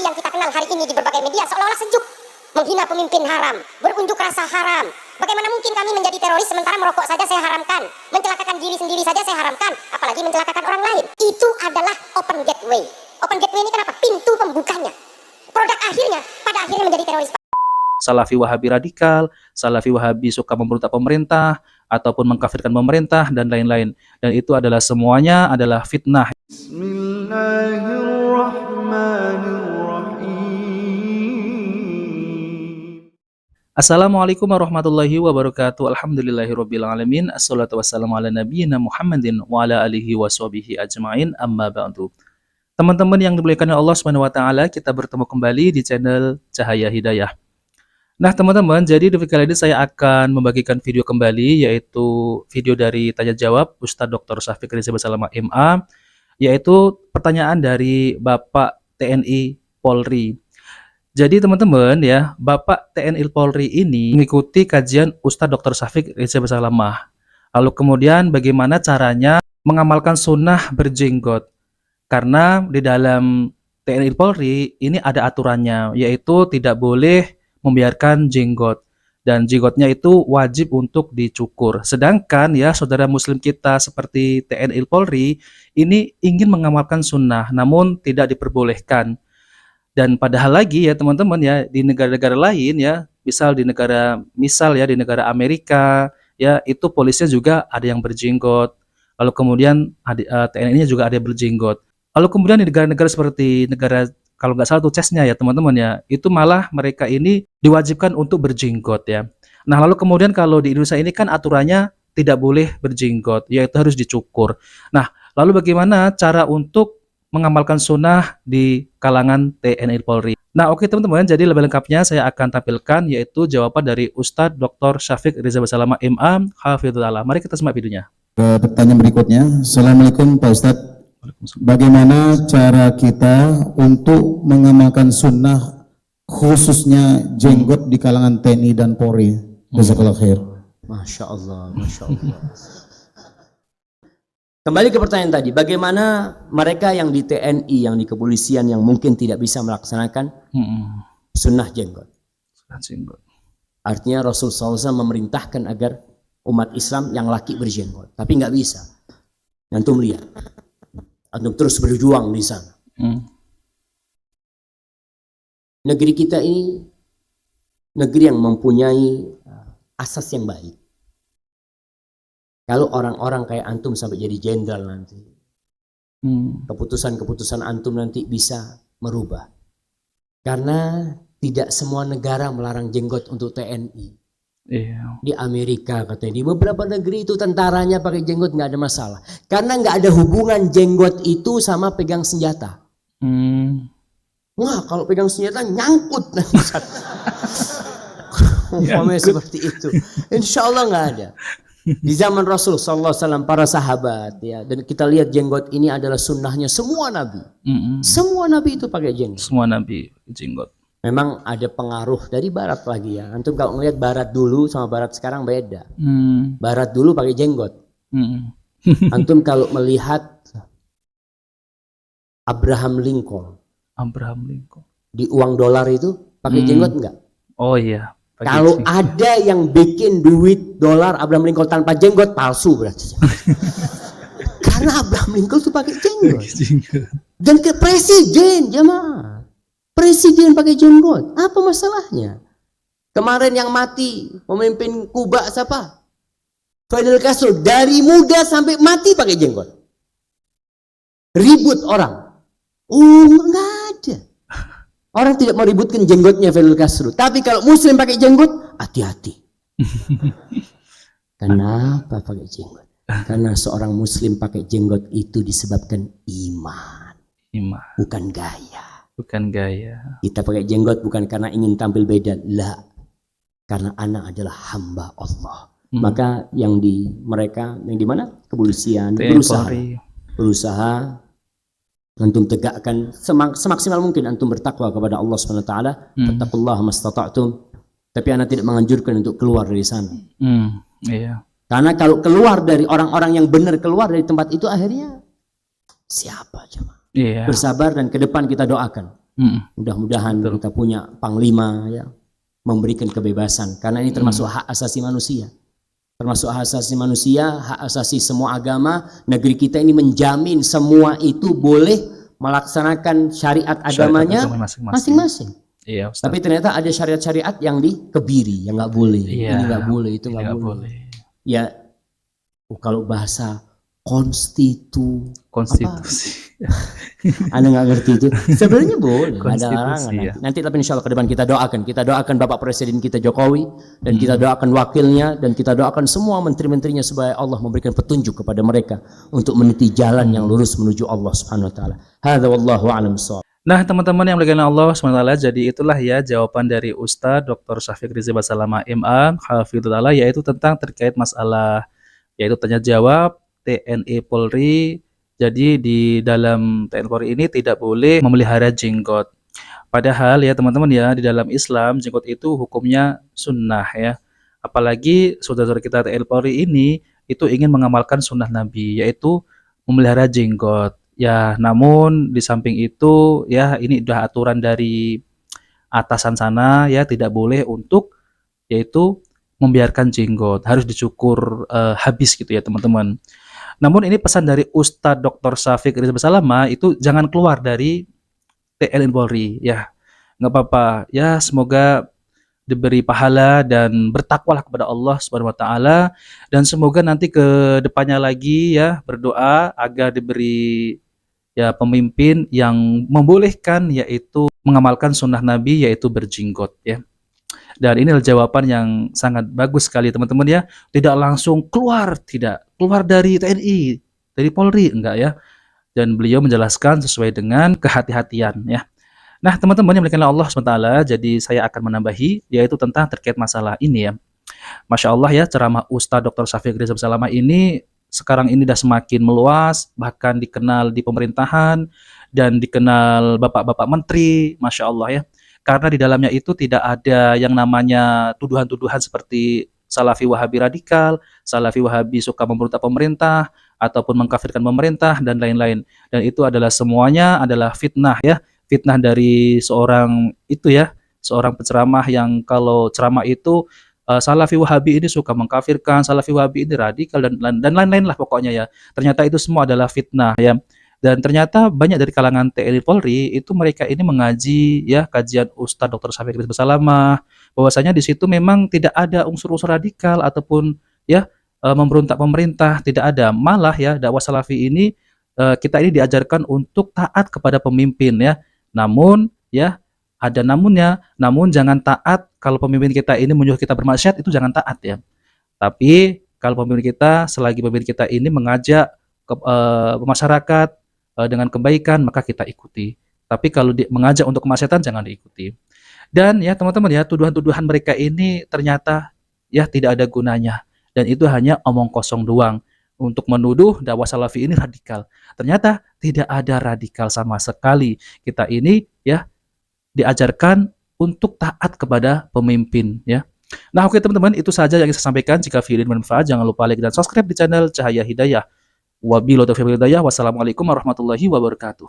yang kita kenal hari ini di berbagai media seolah-olah sejuk, menghina pemimpin haram, berunjuk rasa haram. Bagaimana mungkin kami menjadi teroris sementara merokok saja saya haramkan, mencelakakan diri sendiri saja saya haramkan, apalagi mencelakakan orang lain. Itu adalah open gateway. Open gateway ini kenapa? Pintu pembukanya. Produk akhirnya, pada akhirnya menjadi teroris. Salafi Wahabi radikal, Salafi Wahabi suka memberontak pemerintah, ataupun mengkafirkan pemerintah, dan lain-lain. Dan itu adalah semuanya adalah fitnah. Assalamualaikum warahmatullahi wabarakatuh. Alhamdulillahirabbil alamin. Assalatu wassalamu ala nabiyyina Muhammadin wa ala alihi washabihi ajmain. Amma ba'du. Teman-teman yang dimuliakan Allah Subhanahu wa taala, kita bertemu kembali di channel Cahaya Hidayah. Nah, teman-teman, jadi di kali ini saya akan membagikan video kembali, yaitu video dari tanya jawab Ustadz Dr. Syafiq Ridza Basalamah MA, yaitu pertanyaan dari Bapak TNI Polri. Jadi teman-teman ya, Bapak TNI Polri ini mengikuti kajian Ustadz Dr. Syafiq Ridza Basalamah. Lalu kemudian bagaimana caranya mengamalkan sunnah berjenggot? Karena di dalam TNI Polri ini ada aturannya, yaitu tidak boleh membiarkan jenggot, dan jenggotnya itu wajib untuk dicukur. Sedangkan ya saudara muslim kita seperti TNI Polri ini ingin mengamalkan sunnah namun tidak diperbolehkan. Dan padahal lagi ya teman-teman ya, di negara-negara lain ya, misal di negara Amerika ya, itu polisinya juga ada yang berjenggot. Lalu kemudian TNI-nya juga ada yang berjenggot. Lalu kemudian di negara-negara seperti negara, kalau nggak salah tuh CES-nya ya teman-teman ya, itu malah mereka ini diwajibkan untuk berjenggot ya. Nah lalu kemudian kalau di Indonesia ini kan aturannya tidak boleh berjenggot, yaitu harus dicukur. Nah lalu bagaimana cara untuk mengamalkan sunnah di kalangan TNI Polri? Nah oke teman-teman, jadi lebih lengkapnya saya akan tampilkan, yaitu jawaban dari Ustadz Dr. Syafiq Ridza Basalamah MA Hafizullah. Mari kita simak videonya. Pertanyaan berikutnya. Assalamualaikum Pak Ustadz. Bagaimana cara kita untuk mengamalkan sunnah khususnya jenggot di kalangan TNI dan Polri? Jazakallah khair. Masya Allah, Masya Allah. Kembali ke pertanyaan tadi, bagaimana mereka yang di TNI, yang di kepolisian yang mungkin tidak bisa melaksanakan sunnah jenggot? Artinya Rasul SAW memerintahkan agar umat Islam yang laki berjenggot, tapi nggak bisa. Antum lihat. Antum terus berjuang di sana. Negeri kita ini negeri yang mempunyai asas yang baik. Kalau orang-orang kayak antum sampai jadi jenderal nanti, keputusan-keputusan antum nanti bisa merubah. Karena tidak semua negara melarang jenggot untuk TNI. Di Amerika katanya, di beberapa negeri itu tentaranya pakai jenggot nggak ada masalah, karena nggak ada hubungan jenggot itu sama pegang senjata. Wah kalau pegang senjata nyangkut nanti. Seperti itu. Insya Allah nggak ada. Di zaman Rasul SAW, para sahabat ya, dan kita lihat jenggot ini adalah sunnahnya semua nabi. Semua nabi itu pakai jenggot. Semua nabi jenggot. Memang ada pengaruh dari barat lagi ya. Antum kalau ngelihat barat dulu sama barat sekarang beda. Barat dulu pakai jenggot. Antum kalau melihat Abraham Lincoln. Di uang dolar itu pakai jenggot enggak? Oh iya. Kalau ada yang bikin duit dolar Abraham Lincoln tanpa jenggot, palsu berarti. Karena Abraham Lincoln itu pakai jenggot. Dan ke presiden jemaah. Presiden pakai jenggot, apa masalahnya? Kemarin yang mati pemimpin Kuba siapa? Fidel Castro, dari muda sampai mati pakai jenggot. Ribut orang. Enggak ada. Orang tidak mau ributkan jenggotnya Fidel Castro. Tapi kalau muslim pakai jenggot, hati-hati. Kenapa pakai jenggot? Karena seorang muslim pakai jenggot itu disebabkan iman. Bukan gaya. Kita pakai jenggot bukan karena ingin tampil beda, lah, karena anak adalah hamba Allah. Maka yang di mereka yang di mana kepolisian berusaha antum tegakkan semaksimal mungkin antum bertakwa kepada Allah Subhanahu wa taala. Fattaqullaha mastata'tum. Tapi anak tidak menganjurkan untuk keluar dari sana. Karena kalau keluar dari orang-orang yang benar, keluar dari tempat itu, akhirnya siapa coba? Bersabar dan ke depan kita doakan. Mudah-mudahan kita punya panglima ya, memberikan kebebasan, karena ini termasuk hak asasi manusia. Termasuk hak asasi manusia, hak asasi semua agama. Negeri kita ini menjamin semua itu boleh melaksanakan syariat agamanya masing-masing. Iya, Ustaz. Tapi ternyata ada syariat-syariat yang dikebiri, yang nggak boleh. Ini nggak boleh, itu nggak boleh. Ya, kalau bahasa konstitusi. Anda nggak ngerti itu? Sebenarnya boleh, ada larangan. Ya. Nanti tapi insya Allah ke depan kita doakan Bapak Presiden kita Jokowi, dan kita doakan wakilnya, dan kita doakan semua menteri-menterinya supaya Allah memberikan petunjuk kepada mereka untuk meniti jalan yang lurus menuju Allah Subhanahu Wa Taala. Hadza wallahu a'lam bishawab. Nah, teman-teman yang dimuliakan Allah SWT, jadi itulah ya jawaban dari Ustadz Dr. Syafiq Rizzi Basalamah MA Hafidhullah, yaitu tentang terkait masalah yaitu tanya jawab TNI Polri. Jadi di dalam TNI Polri ini tidak boleh memelihara jenggot. Padahal ya teman-teman ya, di dalam Islam jenggot itu hukumnya sunnah ya. Apalagi saudara-saudara kita TNI Polri ini itu ingin mengamalkan sunnah Nabi, yaitu memelihara jenggot. Ya, namun di samping itu ya ini udah aturan dari atasan sana ya, tidak boleh untuk yaitu membiarkan jenggot, harus dicukur habis gitu ya teman-teman. Namun ini pesan dari Ustadz Dr. Syafiq Rizzi Basalamah itu jangan keluar dari TNI Polri ya, nggak apa-apa ya, semoga diberi pahala dan bertakwalah kepada Allah Subhanahu Wa Taala, dan semoga nanti ke depannya lagi ya berdoa agar diberi ya pemimpin yang membolehkan yaitu mengamalkan sunnah Nabi, yaitu berjenggot ya. Dan ini adalah jawaban yang sangat bagus sekali teman-teman ya. Tidak langsung keluar, tidak keluar dari TNI, dari Polri, enggak ya. Dan beliau menjelaskan sesuai dengan kehati-hatian ya. Nah teman-teman yang dimuliakan Allah SWT, jadi saya akan menambahi yaitu tentang terkait masalah ini ya. Masya Allah ya, ceramah Ustadz Dr. Syafiq Rizzi Basalamah ini sekarang ini sudah semakin meluas, bahkan dikenal di pemerintahan dan dikenal bapak-bapak menteri, Masya Allah ya. Karena di dalamnya itu tidak ada yang namanya tuduhan-tuduhan seperti Salafi Wahabi radikal, Salafi Wahabi suka memberontak pemerintah, ataupun mengkafirkan pemerintah, dan lain-lain. Dan itu adalah semuanya adalah fitnah ya, fitnah dari seorang itu ya, seorang penceramah yang kalau ceramah itu Salafi Wahabi ini suka mengkafirkan, Salafi Wahabi ini radikal, dan lain-lain lah pokoknya ya. Ternyata itu semua adalah fitnah ya. Dan ternyata banyak dari kalangan TNI Polri itu mereka ini mengaji ya kajian Ustadz Dr. Syafiq Rizzi Basalamah, bahwasanya di situ memang tidak ada unsur-unsur radikal ataupun ya memberontak pemerintah, tidak ada. Malah ya dakwah salafi ini kita ini diajarkan untuk taat kepada pemimpin ya. Namun ya ada namunnya, namun jangan taat kalau pemimpin kita ini menyuruh kita bermaksiat, itu jangan taat ya. Tapi kalau pemimpin kita, selagi pemimpin kita ini mengajak ke masyarakat dengan kebaikan, maka kita ikuti. Tapi kalau mengajak untuk kemaksiatan, jangan diikuti. Dan ya teman-teman ya, tuduhan-tuduhan mereka ini ternyata ya tidak ada gunanya. Dan itu hanya omong kosong doang untuk menuduh dakwah salafi ini radikal. Ternyata tidak ada radikal sama sekali. Kita ini ya diajarkan untuk taat kepada pemimpin ya. Nah oke teman-teman, itu saja yang saya sampaikan. Jika video ini bermanfaat, jangan lupa like dan subscribe di channel Cahaya Hidayah. Wabillahi taufiq wal hidayah. Wassalamualaikum warahmatullahi wabarakatuh.